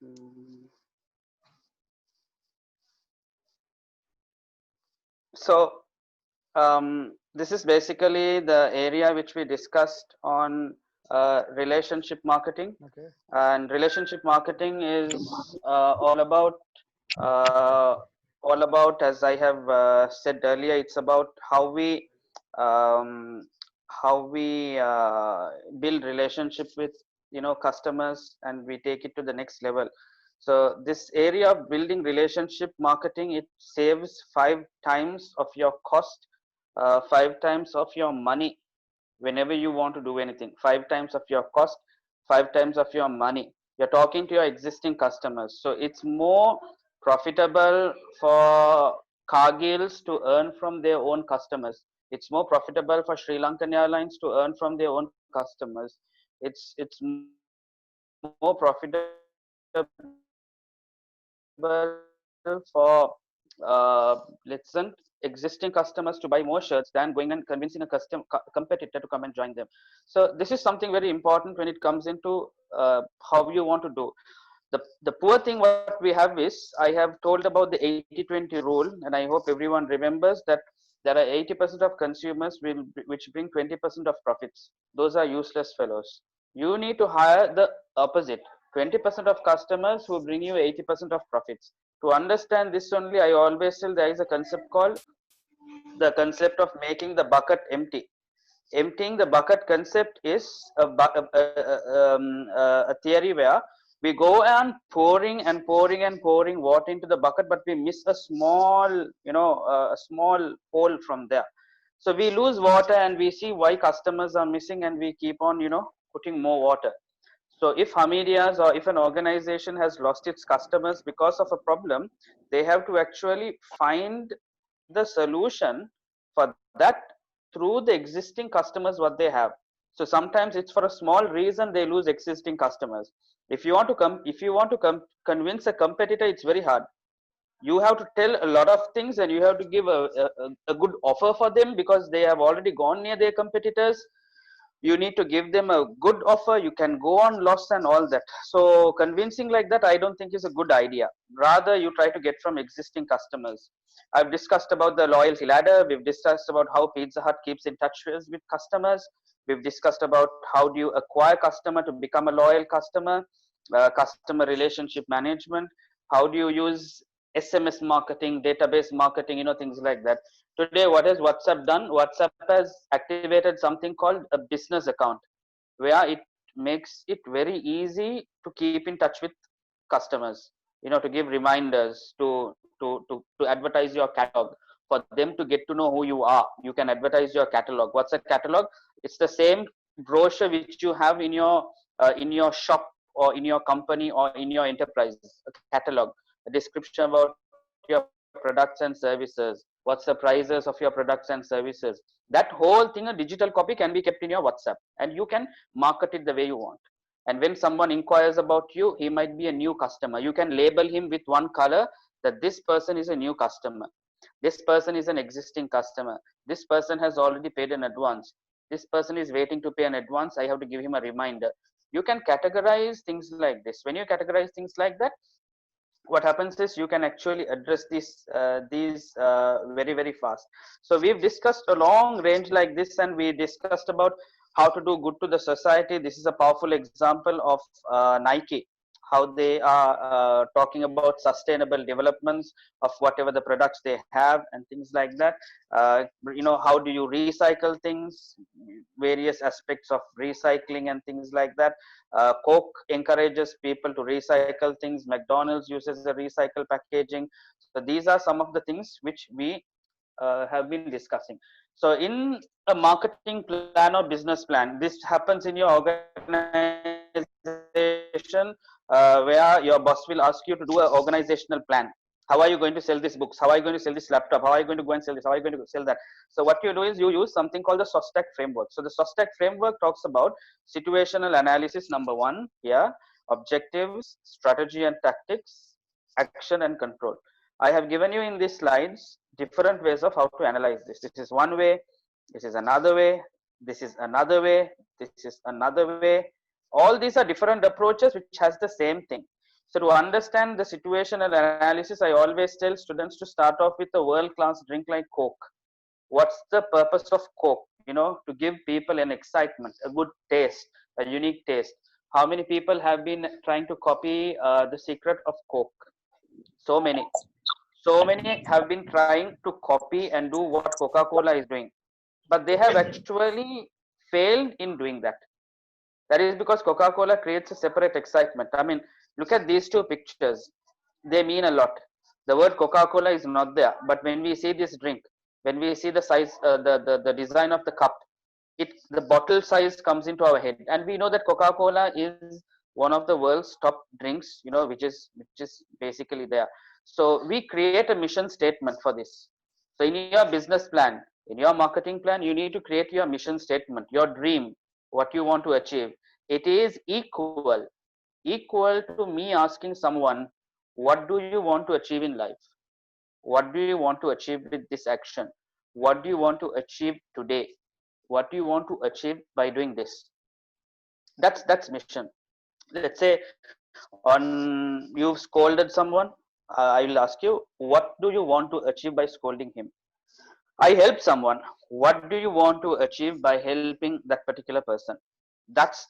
Mm. So this is basically the area which we discussed on relationship marketing. Okay. And relationship marketing is uh, all about, as I have said earlier, it's about um, how we build relationship with customers, and we take it to the next level. So this area of building relationship marketing, it saves 5 times of your cost, 5 times of your money whenever you want to do anything. 5 times of your cost, 5 times of your money. You're talking to your existing customers, so it's more profitable for Cargills to earn from their own customers. It's more profitable for Sri Lankan Airlines to earn from their own customers. It's more profitable for existing customers to buy more shirts than going and convincing a competitor to come and join them. So this is something very important when it comes into how you want to do. The poor thing what we have is, I have told about the 80-20 rule, and I hope everyone remembers that there are 80% of consumers which bring 20% of profits. Those are useless fellows. You need to hire the opposite, 20% of customers who bring you 80% of profits. To understand this only, I always tell there is a concept called the concept of making the bucket empty. Emptying the bucket concept is a theory where we go on pouring and pouring and pouring water into the bucket, but we miss a small, a small hole from there. So we lose water, and we see why customers are missing, and we keep on, putting more water. So if Hamidias, or if an organization has lost its customers because of a problem, they have to actually find the solution for that through the existing customers what they have. So sometimes it's for a small reason they lose existing customers. If you want to convince a competitor, it's very hard. You have to tell a lot of things, and you have to give a good offer for them, because they have already gone near their competitors. You need to give them a good offer. You can go on loss and all that. So convincing like that, I don't think is a good idea. Rather, you try to get from existing customers. I've discussed about the loyalty ladder. We've discussed about how Pizza Hut keeps in touch with customers. We've discussed about how do you acquire customer to become a loyal customer, customer relationship management. How do you use SMS marketing, database marketing, things like that. Today, what has WhatsApp done? WhatsApp has activated something called a business account, where it makes it very easy to keep in touch with customers. To give reminders, to advertise your catalog, for them to get to know who you are. You can advertise your catalog. What's a catalog? It's the same brochure which you have in your shop, or in your company, or in your enterprise. A catalog, a description about your products and services. What's the prices of your products and services? That whole thing, a digital copy, can be kept in your WhatsApp, and you can market it the way you want. And when someone inquires about you, he might be a new customer. You can label him with one color, that this person is a new customer, this person is an existing customer, this person has already paid an advance, this person is waiting to pay an advance, I have to give him a reminder. You can categorize things like this. When you categorize things like that, what happens is you can actually address these very fast. So we've discussed a long range like this, and we discussed about how to do good to the society. This is a powerful example of Nike, how they are talking about sustainable developments of whatever the products they have, and things like that. How do you recycle things, various aspects of recycling and things like that. Coke encourages people to recycle things. McDonald's uses the recycle packaging. So these are some of the things which we have been discussing. So in a marketing plan or business plan, this happens in your organization, where your boss will ask you to do an organizational plan. How are you going to sell these books? How are you going to sell this laptop? How are you going to go and sell this? How are you going to sell that? So what you do is you use something called the SOSTAC framework. So the SOSTAC framework talks about situational analysis, number one here, objectives, strategy and tactics, action and control. I have given you in these slides different ways of how to analyze this. This is one way, this is another way, this is another way, this is another way. All these are different approaches which has the same thing. So to understand the situational analysis, I always tell students to start off with a world-class drink like Coke. What's the purpose of Coke? You know, to give people an excitement, a good taste, a unique taste. How many people have been trying to copy the secret of Coke? So many. So many have been trying to copy and do what Coca-Cola is doing, but they have actually failed in doing that. That is because Coca-Cola creates a separate excitement. I mean, look at these two pictures. They mean a lot. The word Coca-Cola is not there, but when we see this drink, when we see the size, the design of the cup, the bottle size comes into our head, and we know that Coca-Cola is one of the world's top drinks. You know, which is basically there. So we create a mission statement for this. So in your business plan, in your marketing plan, you need to create your mission statement, your dream, what you want to achieve. It is equal to me asking someone, what do you want to achieve in life? What do you want to achieve with this action? What do you want to achieve today? What do you want to achieve by doing this? That's mission. Let's say on you've scolded someone. I will ask you, what do you want to achieve by scolding him? I help someone. What do you want to achieve by helping that particular person? That's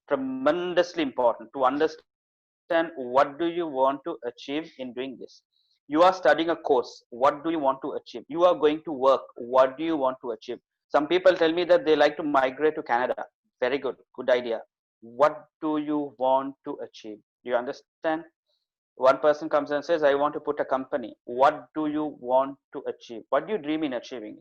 tremendously important to understand. What do you want to achieve in doing this? You are studying a course. What do you want to achieve? You are going to work. What do you want to achieve? Some people tell me that they like to migrate to Canada. Very good idea. What do you want to achieve? Do you understand? One person comes and says, I want to put a company. What do you want to achieve? What do you dream in achieving?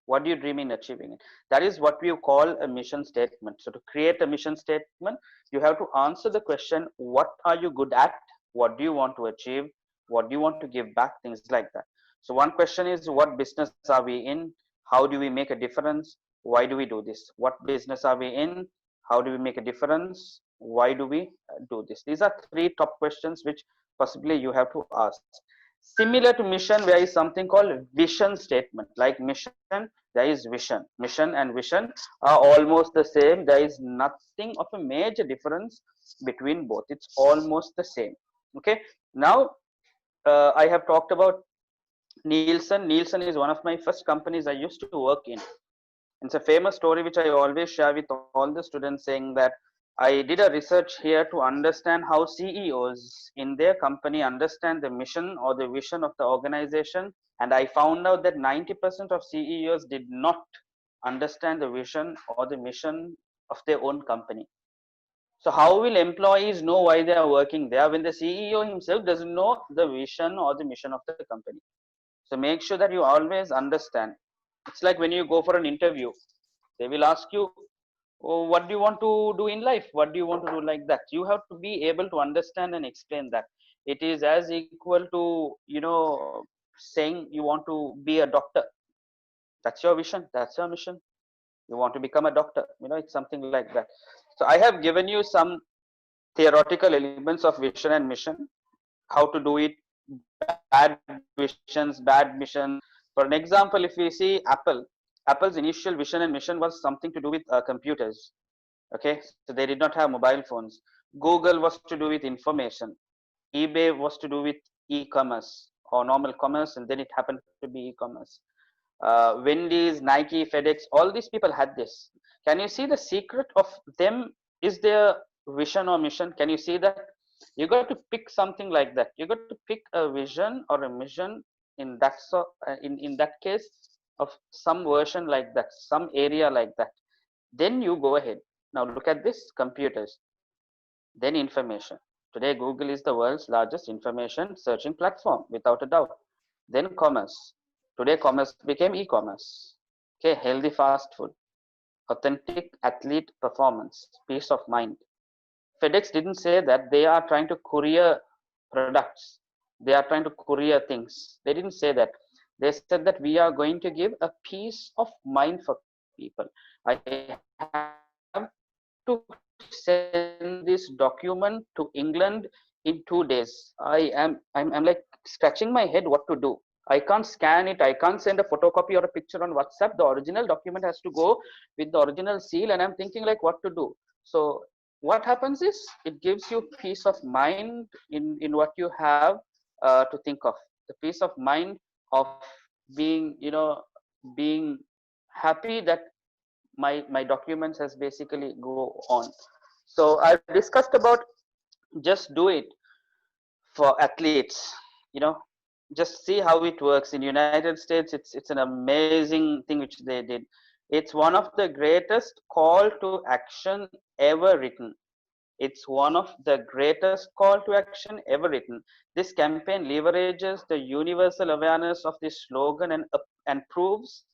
What do you dream in achieving? That is what we call a mission statement. So to create a mission statement, you have to answer the question, what are you good at? What do you want to achieve? What do you want to give back? Things like that. So one question is, what business are we in? How do we make a difference? Why do we do this? What business are we in? How do we make a difference? Why do we do this? These are three top questions which possibly you have to ask. Similar to mission, there is something called vision statement. Like mission, there is vision. Mission and vision are almost the same. There is nothing of a major difference between both. It's almost the same. Okay. Now, I have talked about Nielsen. Nielsen is one of my first companies I used to work in. It's a famous story which I always share with all the students, saying that I did a research here to understand how CEOs in their company understand the mission or the vision of the organization. And I found out that 90% of CEOs did not understand the vision or the mission of their own company. So how will employees know why they are working there when the CEO himself doesn't know the vision or the mission of the company? So make sure that you always understand. It's like when you go for an interview, they will ask you, oh, what do you want to do in life? What do you want to do, like that? You have to be able to understand and explain that. It is as equal to, saying you want to be a doctor. That's your vision. That's your mission. You want to become a doctor. It's something like that. So I have given you some theoretical elements of vision and mission, how to do it, bad visions, bad mission. For an example, if we see Apple's initial vision and mission was something to do with computers. Okay, so they did not have mobile phones. Google was to do with information. eBay was to do with e-commerce or normal commerce, and then it happened to be e-commerce. Wendy's, Nike, FedEx, all these people had this. Can you see the secret of them is their vision or mission? Can you see that? You got to pick something like that. You got to pick a vision or a mission in that, so in that case, of some version like that, some area like that. Then you go ahead. Now look at this: computers, then information. Today Google is the world's largest information searching platform, without a doubt. Then commerce. Today commerce became e-commerce. Okay, healthy fast food, authentic athlete performance, peace of mind. FedEx didn't say that they are trying to courier products. They are trying to courier things. They didn't say that. They said that we are going to give a peace of mind for people. I have to send this document to England in 2 days. I'm like scratching my head what to do. I can't scan it. I can't send a photocopy or a picture on WhatsApp. The original document has to go with the original seal, and I'm thinking like what to do. So what happens is it gives you peace of mind in what you have to think of, the peace of mind of being, being happy that my documents has basically go on. So I've discussed about just do it for athletes, you know just see how it works in United States. It's an amazing thing which they did. It's one of the greatest call to action ever written. It's one of the greatest call to action ever written. This campaign leverages the universal awareness of this slogan and proves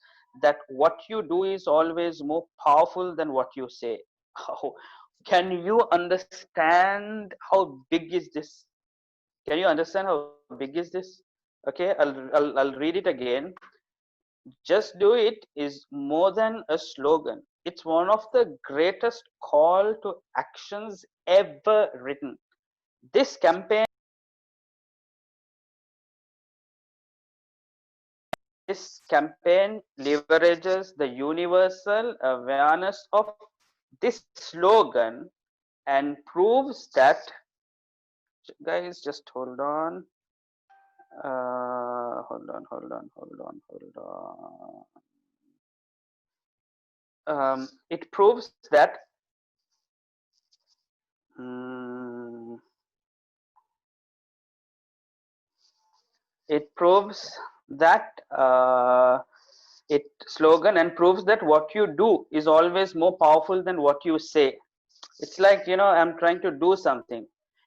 that what you do is always more powerful than what you say. How can you understand how big is this? Can you understand how big is this? Okay, I'll read it again. Just do it is more than a slogan. It's one of the greatest call to actions ever written. This campaign, leverages the universal awareness of this slogan and proves that, guys, just hold on. Hold on. It proves that it proves that it slogan and proves that what you do is always more powerful than what you say. It's like, I'm trying to do something.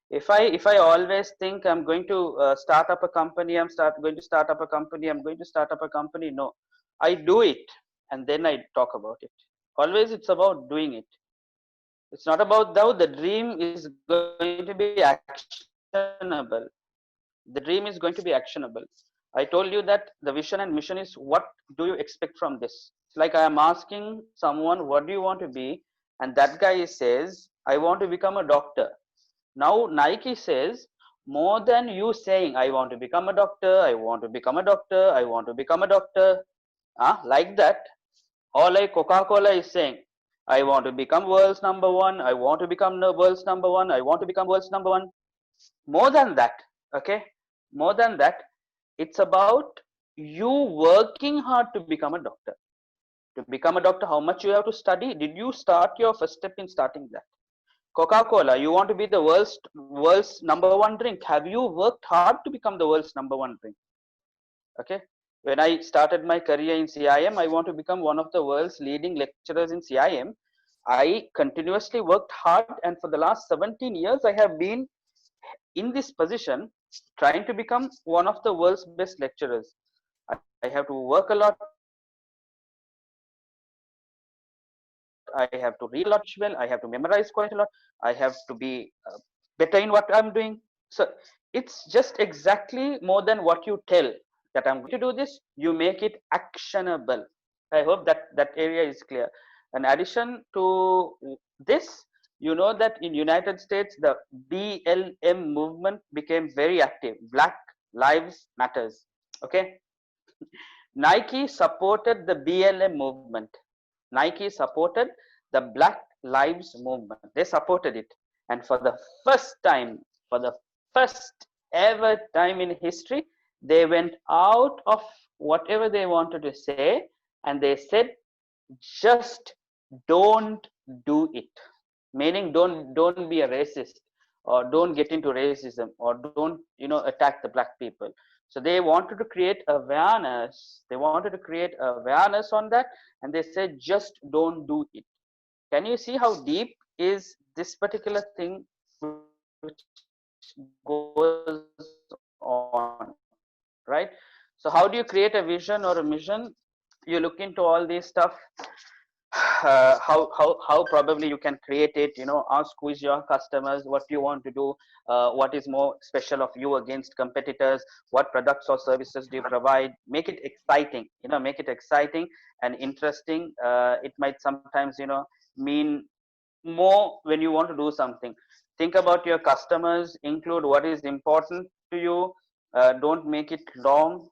If I always think I'm going to start up a company, going to start up a company, I'm going to start up a company, no, I do it and then I talk about it. Always it's about doing it. It's not about though the dream is going to be actionable. The dream is going to be actionable. I told you that the vision and mission is what do you expect from this. It's like I am asking someone, what do you want to be? And that guy says, I want to become a doctor. Now Nike says, more than you saying, I want to become a doctor, I want to become a doctor, I want to become a doctor, like that. Or like Coca-Cola is saying, I want to become world's number one, I want to become the world's number one, I want to become world's number one. More than that, okay? More than that, it's about you working hard to become a doctor. To become a doctor, how much you have to study? Did you start your first step in starting that? Coca-Cola, you want to be the world's number one drink. Have you worked hard to become the world's number one drink? Okay. When I started my career in CIM, I want to become one of the world's leading lecturers in CIM. I continuously worked hard, and for the last 17 years, I have been in this position trying to become one of the world's best lecturers. I have to work a lot, I have to read a lot, I have to memorize quite a lot, I have to be better in what I'm doing. So it's just exactly more than what you tell that I'm going to do this. You make it actionable. I hope that area is clear. In addition to this, that in United States, the BLM movement became very active. Black Lives Matters. Okay. Nike supported the BLM movement. Nike supported the Black Lives movement. They supported it. And for the first ever time in history, they went out of whatever they wanted to say and they said, just don't do it. Meaning don't be a racist, or don't get into racism, or don't attack the black people. So they wanted to create awareness, on that, and they said just don't do it. Can you see how deep is this particular thing which goes on, right? So how do you create a vision or a mission? You look into all this stuff. How probably you can create it, ask who is your customers, what you want to do, what is more special of you against competitors, what products or services do you provide. Make it exciting, make it exciting and interesting. It might sometimes mean more when you want to do something. Think about your customers, include what is important to you. Don't make it long,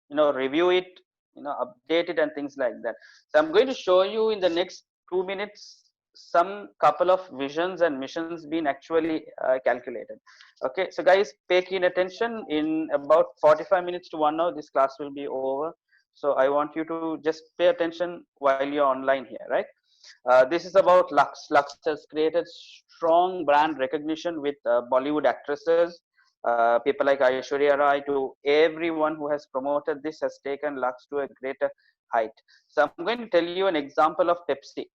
review it, update it and things like that. So I'm going to show you in the next 2 minutes some couple of visions and missions been actually calculated. Okay, so guys, pay keen attention. In about 45 minutes to 1 hour, this class will be over. So I want you to just pay attention while you're online here, right? This is about Lux. Lux has created strong brand recognition with Bollywood actresses, people like Aishwarya Rai, to everyone who has promoted this has taken Lux to a greater height. So I'm going to tell you an example of Pepsi.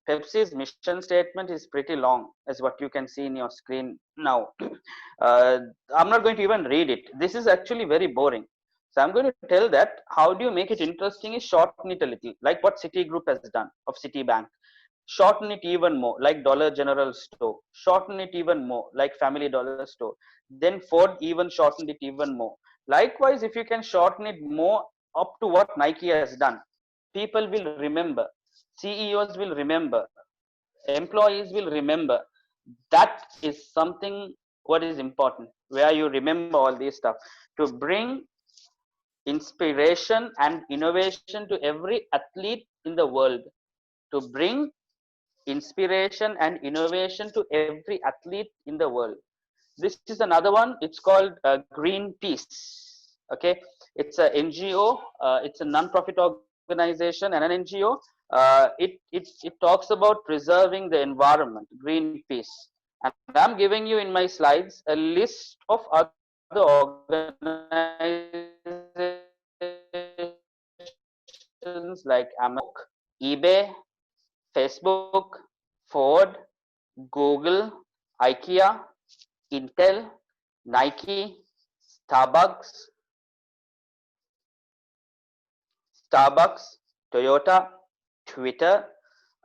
Pepsi's mission statement is pretty long, as what you can see in your screen now. Uh, I'm not going to even read it. This is actually very boring. So I'm going to tell that how do you make it interesting is shorten it a little, like what Citigroup has done of Citibank. Shorten it even more, like Dollar General Store. Shorten it even more, like Family Dollar Store. Then Ford even shortened it even more. Likewise, if you can shorten it more up to what Nike has done, people will remember. CEOs will remember, employees will remember. That is something what is important, where you remember all this stuff to bring inspiration and innovation to every athlete in the world, to bring inspiration and innovation to every athlete in the world. This is another one. It's called Greenpeace. Okay, it's a NGO. It's a non-profit organization and an NGO. It talks about preserving the environment. Greenpeace, and I'm giving you in my slides a list of other organizations like Amazon, eBay, Facebook, Ford, Google, IKEA, Intel, Nike, Starbucks, Toyota, Twitter,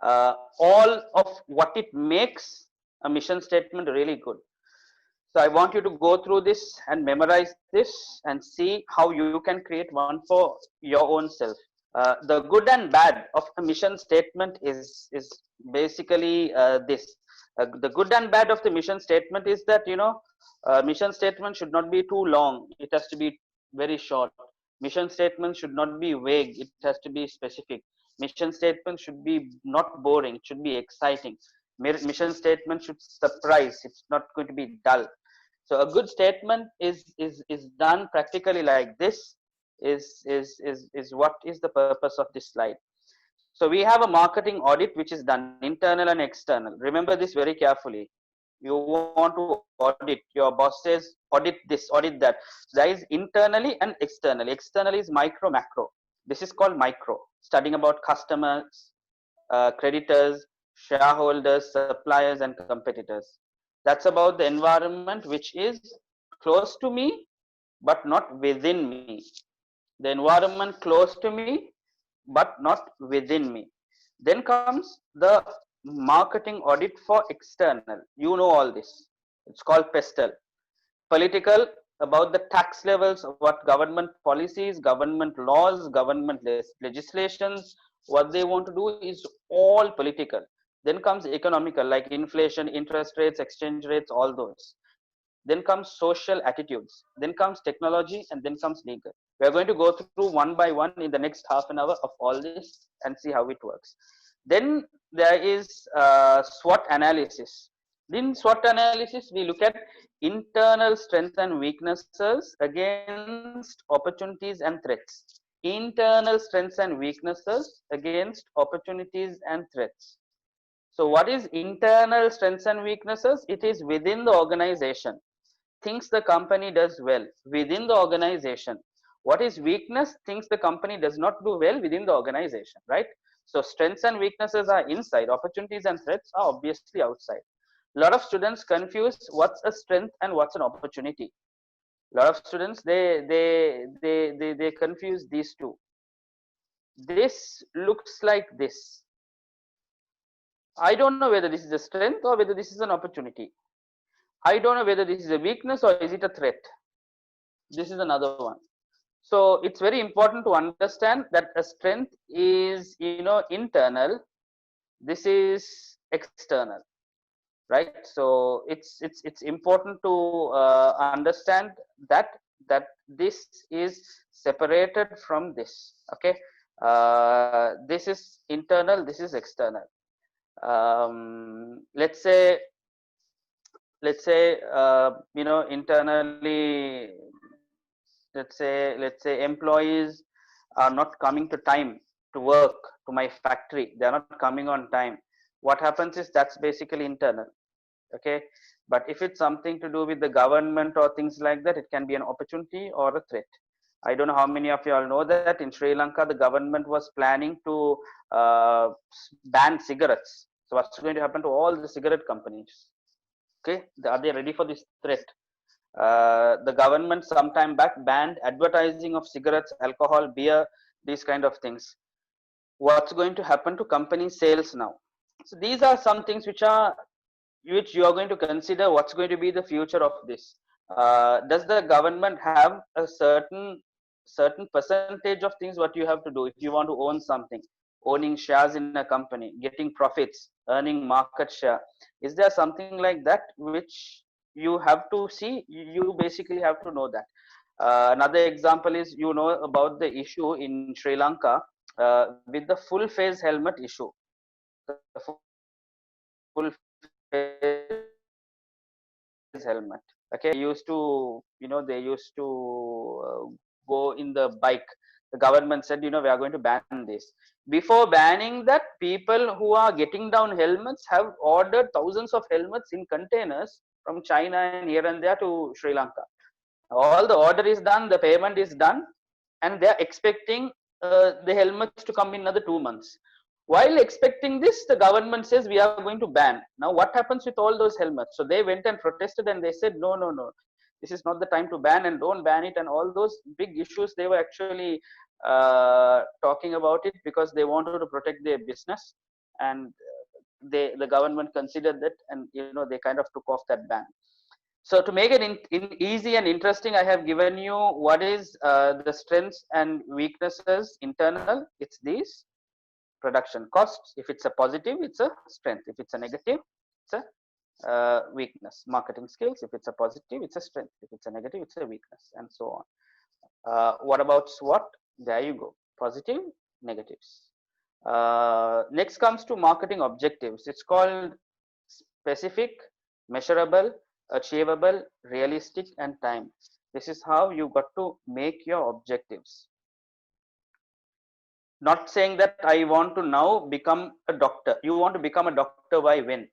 all of what it makes a mission statement really good. So I want you to go through this and memorize this and see how you can create one for your own self. The good and bad of a mission statement is basically this. The good and bad of the mission statement is that, mission statement should not be too long. It has to be very short. Mission statement should not be vague. It has to be specific. Mission statement should be not boring. It should be exciting. Mission statement should surprise. It's not going to be dull. So a good statement is done practically like this. Is what is the purpose of this slide. So we have a marketing audit which is done internal and external. Remember this very carefully. You want to audit, your boss says audit this, audit that. There is internally and externally. Externally is micro, macro. This is called micro, studying about customers, creditors, shareholders, suppliers, and competitors. That's about the environment which is close to me but not within me. The environment close to me but not within me. Then comes the marketing audit for external. You know all this. It's called PESTEL. Political, about the tax levels, what government policies, government laws, government legislations, what they want to do is all political. Then comes economical, like inflation, interest rates, exchange rates, all those. Then comes social attitudes, then comes technology, and then comes legal. We are going to go through one by one in the next half an hour of all this and see how it works. Then there is SWOT analysis. In SWOT analysis, we look at internal strengths and weaknesses against opportunities and threats. Internal strengths and weaknesses against opportunities and threats. So what is internal strengths and weaknesses? It is within the organization, things the company does well within the organization. What is weakness? Things the company does not do well within the organization, right? So strengths and weaknesses are inside, opportunities and threats are obviously outside. A lot of students confuse what's a strength and what's an opportunity. A lot of students they confuse these two. This looks like this. I don't know whether this is a strength or whether this is an opportunity. I don't know whether this is a weakness or is it a threat. This is another one. So it's very important to understand that a strength is, internal. This is external, right? So it's important to understand that this is separated from this. Okay, this is internal. This is external. Let's say, internally, let's say employees are not coming to time to work to my factory. They are not coming on time. What happens is that's basically internal. Okay, but if it's something to do with the government or things like that, it can be an opportunity or a threat. I don't know how many of you all know that in Sri Lanka the government was planning to ban cigarettes. So what's going to happen to all the cigarette companies? Okay, are they ready for this threat? The government sometime back banned advertising of cigarettes, alcohol, beer, these kind of things. What's going to happen to company sales now? So these are some things which you are going to consider. What's going to be the future of this? Does the government have a certain percentage of things what you have to do if you want to own something? Owning shares in a company, getting profits, earning market share. Is there something like that which you have to see? You basically have to know that. Another example is, about the issue in Sri Lanka with the full face helmet issue. The full face helmet. Okay, they used to go in the bike. The government said, we are going to ban this. Before banning that, people who are getting down helmets have ordered thousands of helmets in containers from China and here and there to Sri Lanka. All the order is done, the payment is done, and they are expecting the helmets to come in another 2 months. While expecting this, the government says we are going to ban. Now what happens with all those helmets? So they went and protested and they said, no, no, no, this is not the time to ban, and don't ban it, and all those big issues they were actually talking about it because they wanted to protect their business. And the government considered that, and they kind of took off that ban. So to make it easy and interesting, I have given you what is the strengths and weaknesses internal. It's these: production costs. If it's a positive, it's a strength. If it's a negative, it's a weakness. Marketing skills. If it's a positive, it's a strength. If it's a negative, it's a weakness, and so on. What about SWOT? There you go. Positive, negatives. Next comes to marketing objectives. It's called specific, measurable, achievable, realistic, and time. This is how you got to make your objectives. Not saying that I want to now become a doctor. You want to become a doctor by when?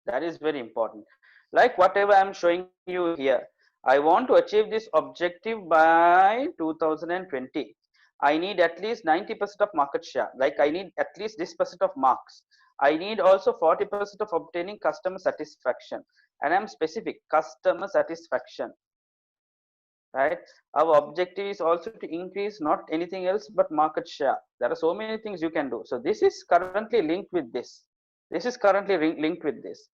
That is very important. Like whatever I'm showing you here, I want to achieve this objective by 2020. I need at least 90% of market share. Like I need at least this percent of marks. I need also 40% of obtaining customer satisfaction. And I'm specific: customer satisfaction. Right? Our objective is also to increase not anything else but market share. There are so many things you can do. So this is currently linked with this. This is currently linked with this.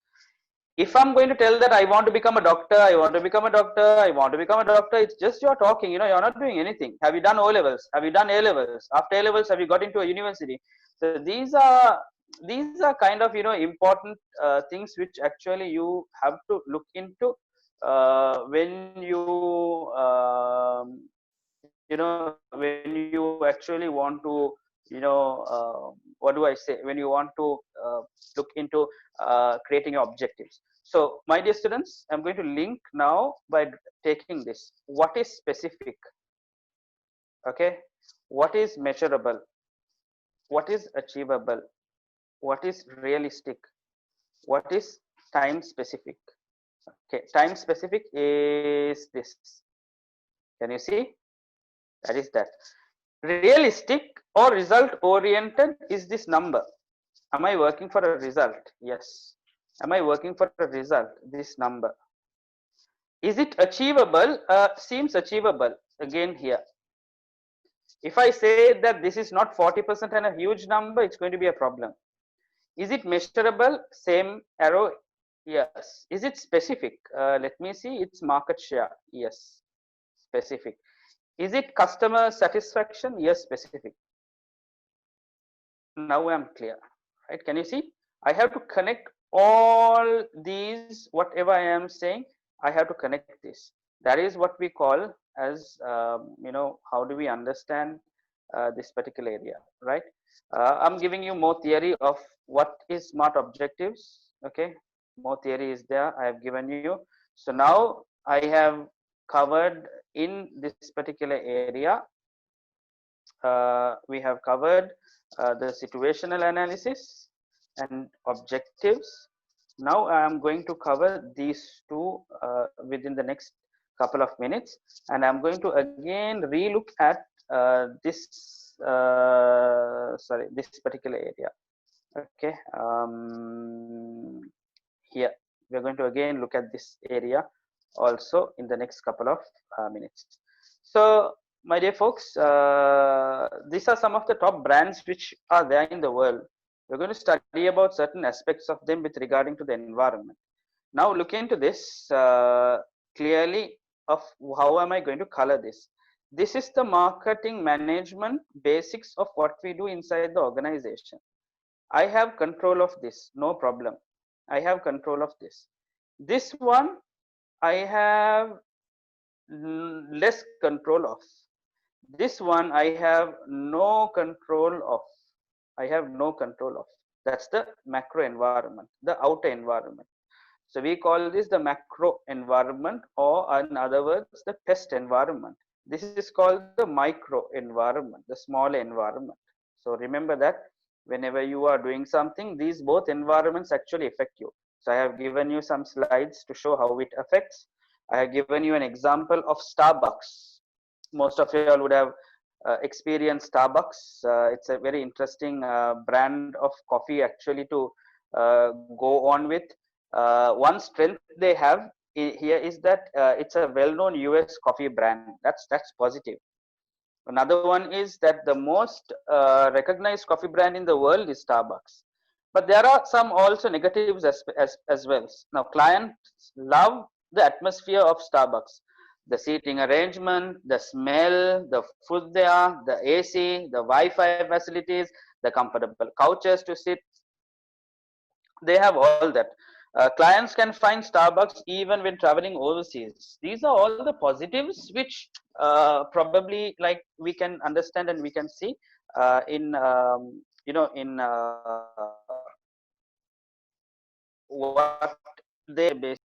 If I'm going to tell that I want to become a doctor, I want to become a doctor, I want to become a doctor, it's just you're talking, you're not doing anything. Have you done O levels? Have you done A levels? After A levels, have you got into a university? So these are kind of important things which actually you have to look into when when you actually want to what do I say, when you want to look into creating your objectives. So my dear students, I'm going to link now by taking this. What is specific? Okay, what is measurable? What is achievable? What is realistic? What is time specific? Okay, time specific is this. Can you see? That is that. Realistic or result oriented is this number. Am I working for a result? Yes. Am I working for a result? This number. Is it achievable? Seems achievable again here. If I say that this is not 40% and a huge number, it's going to be a problem. Is it measurable? Same arrow. Yes. Is it specific? Let me see. It's market share. Yes. Specific. Is it customer satisfaction? Yes. Specific. Now I'm clear, right? Can you see? I have to connect all these, whatever I am saying, I have to connect this. That is what we call as, how do we understand this particular area, right? I'm giving you more theory of what is smart objectives. Okay, more theory is there. I have given you. So now I have covered in this particular area. We have covered the situational analysis and objectives. Now I am going to cover these two within the next couple of minutes, and I'm going to again relook at this particular area. Okay, here we're going to again look at this area also in the next couple of minutes. So my dear folks, these are some of the top brands which are there in the world. We're going to study about certain aspects of them with regarding to the environment. Now look into this clearly of how am I going to color this. This is the marketing management basics of what we do inside the organization. I have control of this, no problem. I have control of this. This one I have less control of. This one I have no control of. I have no control of. That's the macro environment, the outer environment. So we call this the macro environment, or in other words, the pest environment. This is called the micro environment, the small environment. So remember that whenever you are doing something, these both environments actually affect you. So I have given you some slides to show how it affects. I have given you an example of Starbucks. Most of you all would have experienced Starbucks. It's a very interesting brand of coffee actually to go on with. One strength they have here is that it's a well-known US coffee brand. That's positive. Another one is that the most recognized coffee brand in the world is Starbucks. But there are some also negatives as well. Now clients love the atmosphere of Starbucks, the seating arrangement, the smell, the food there, the AC, the Wi-Fi facilities, the comfortable couches to sit. They have all that. Clients can find Starbucks even when traveling overseas. These are all the positives which probably like we can understand and we can see in in what they basically